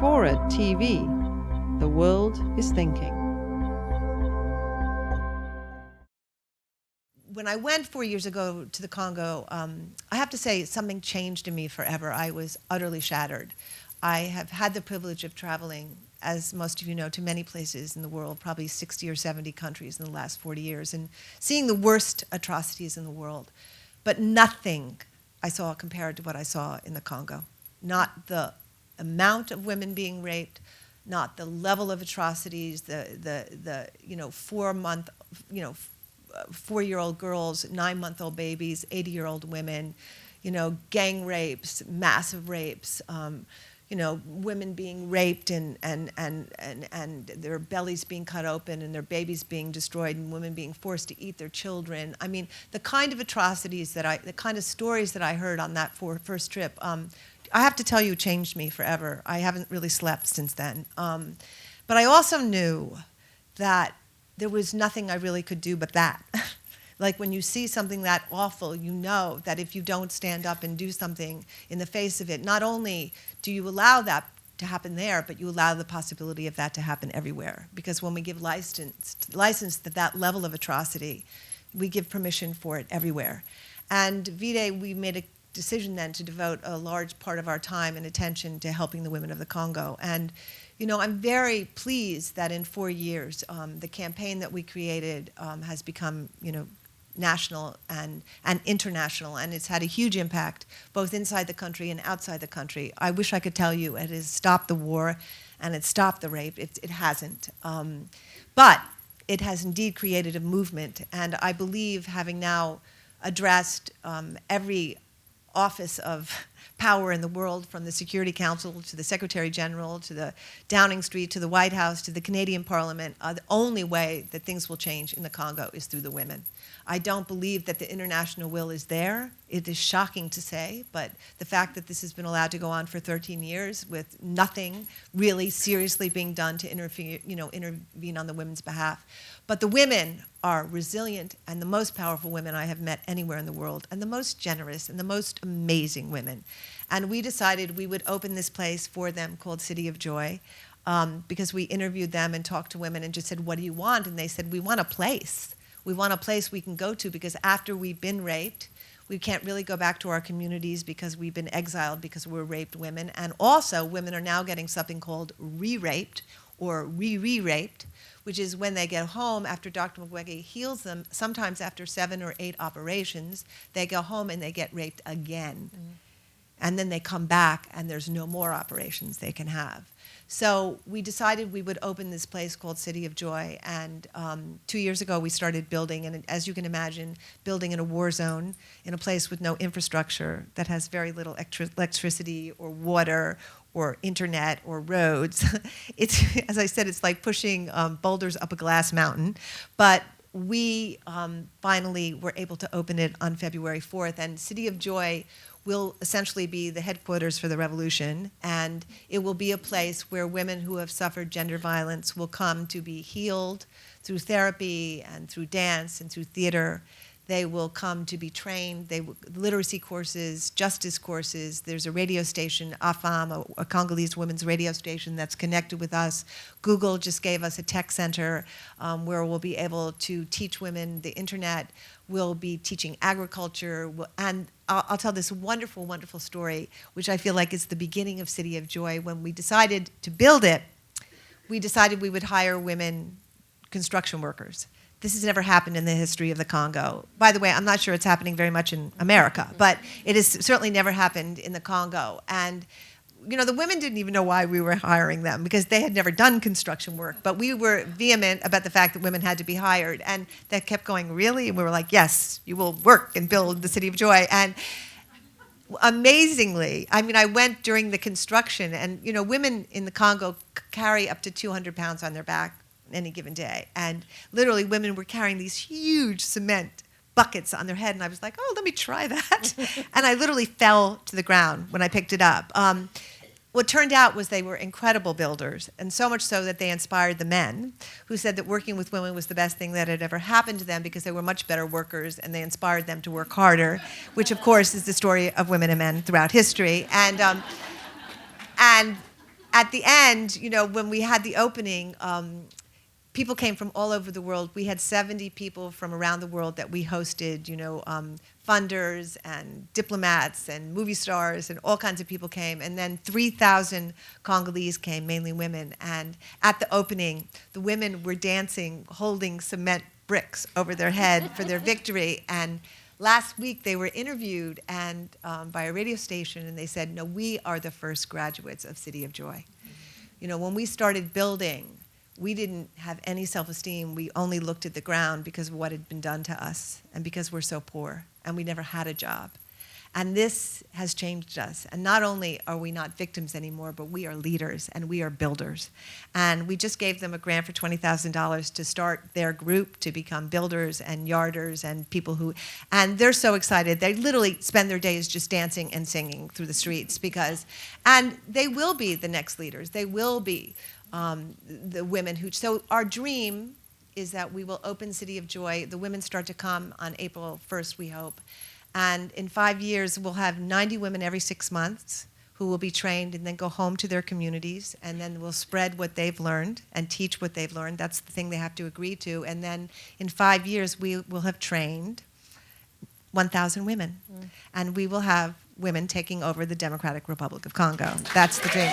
FORA.tv. The world is thinking. When I went 4 years ago to the Congo, I have to say something changed in me forever. I was utterly shattered. I have had the privilege of traveling, as most of you know, to many places in the world, probably 60 or 70 countries in the last 40 years, and seeing the worst atrocities in the world. But nothing I saw compared to what I saw in the Congo. Not the amount of women being raped, not the level of atrocities, the 4-year-old girls, 9-month-old babies, 80-year-old women, gang rapes, massive rapes, women being raped and their bellies being cut open and their babies being destroyed and women being forced to eat their children. I mean, the kind of atrocities the kind of stories that I heard on that first trip, I have to tell you, changed me forever. I haven't really slept since then. But I also knew that there was nothing I really could do but that. Like when you see something that awful, you know that if you don't stand up and do something in the face of it, not only do you allow that to happen there, but you allow the possibility of that to happen everywhere. Because when we give license to that level of atrocity, we give permission for it everywhere. And V-Day, we made a decision then to devote a large part of our time and attention to helping the women of the Congo. And I'm very pleased that in 4 years, the campaign that we created has become, national and international, and it's had a huge impact both inside the country and outside the country. I wish I could tell you it has stopped the war and it's stopped the rape. It hasn't. But it has indeed created a movement, and I believe, having now addressed every office of power in the world, from the Security Council to the Secretary General to the Downing Street to the White House to the Canadian Parliament, the only way that things will change in the Congo is through the women. I don't believe that the international will is there. It is shocking to say, but the fact that this has been allowed to go on for 13 years with nothing really seriously being done to intervene on the women's behalf. But the women are resilient and the most powerful women I have met anywhere in the world, and the most generous and the most amazing women. And we decided we would open this place for them called City of Joy, because we interviewed them and talked to women and just said, what do you want? And they said, we want a place. We want a place we can go to, because after we've been raped, we can't really go back to our communities because we've been exiled because we're raped women. And also, women are now getting something called re-raped or re-raped, which is when they get home after Dr. Mukwege heals them, sometimes after 7 or 8 operations, they go home and they get raped again. Mm-hmm. And then they come back and there's no more operations they can have. So we decided we would open this place called City of Joy, and 2 years ago we started building, and as you can imagine, building in a war zone, in a place with no infrastructure, that has very little electricity or water or internet or roads. It's, as I said, it's like pushing boulders up a glass mountain. But we finally were able to open it on February 4th, and City of Joy will essentially be the headquarters for the revolution, and it will be a place where women who have suffered gender violence will come to be healed through therapy and through dance and through theater. They will come to be trained, literacy courses, justice courses. There's a radio station, AFAM, a Congolese women's radio station that's connected with us. Google just gave us a tech center where we'll be able to teach women the internet. We'll be teaching agriculture, and I'll tell this wonderful, wonderful story, which I feel like is the beginning of City of Joy. When we decided to build it, we decided we would hire women construction workers. This has never happened in the history of the Congo. By the way, I'm not sure it's happening very much in America, but it has certainly never happened in the Congo. And the women didn't even know why we were hiring them, because they had never done construction work. But we were vehement about the fact that women had to be hired. And they kept going, really? And we were like, yes, you will work and build the City of Joy. And amazingly, I went during the construction, and women in the Congo carry up to 200 pounds on their back any given day. And literally women were carrying these huge cement buckets on their head, and I was like, oh, let me try that. And I literally fell to the ground when I picked it up. What turned out was they were incredible builders, and so much so that they inspired the men, who said that working with women was the best thing that had ever happened to them because they were much better workers, and they inspired them to work harder, which of course is the story of women and men throughout history. And at the end, you know, when we had the opening, people came from all over the world. We had 70 people from around the world that we hosted, you know, funders and diplomats and movie stars and all kinds of people came. And then 3,000 Congolese came, mainly women. And at the opening, the women were dancing, holding cement bricks over their head for their victory. And last week they were interviewed and by a radio station, and they said, no, we are the first graduates of City of Joy. You know, when we started building, we didn't have any self-esteem. We only looked at the ground because of what had been done to us and because we're so poor and we never had a job. And this has changed us. And not only are we not victims anymore, but we are leaders and we are builders. And we just gave them a grant for $20,000 to start their group to become builders and yarders and people who, and they're so excited. They literally spend their days just dancing and singing through the streets because, and they will be the next leaders. They will be the women who, so our dream is that we will open City of Joy. The women start to come on April 1st, we hope. And in 5 years, we'll have 90 women every 6 months who will be trained and then go home to their communities, and then we'll spread what they've learned and teach what they've learned. That's the thing they have to agree to. And then in 5 years, we will have trained 1,000 women. And we will have women taking over the Democratic Republic of Congo. That's the dream.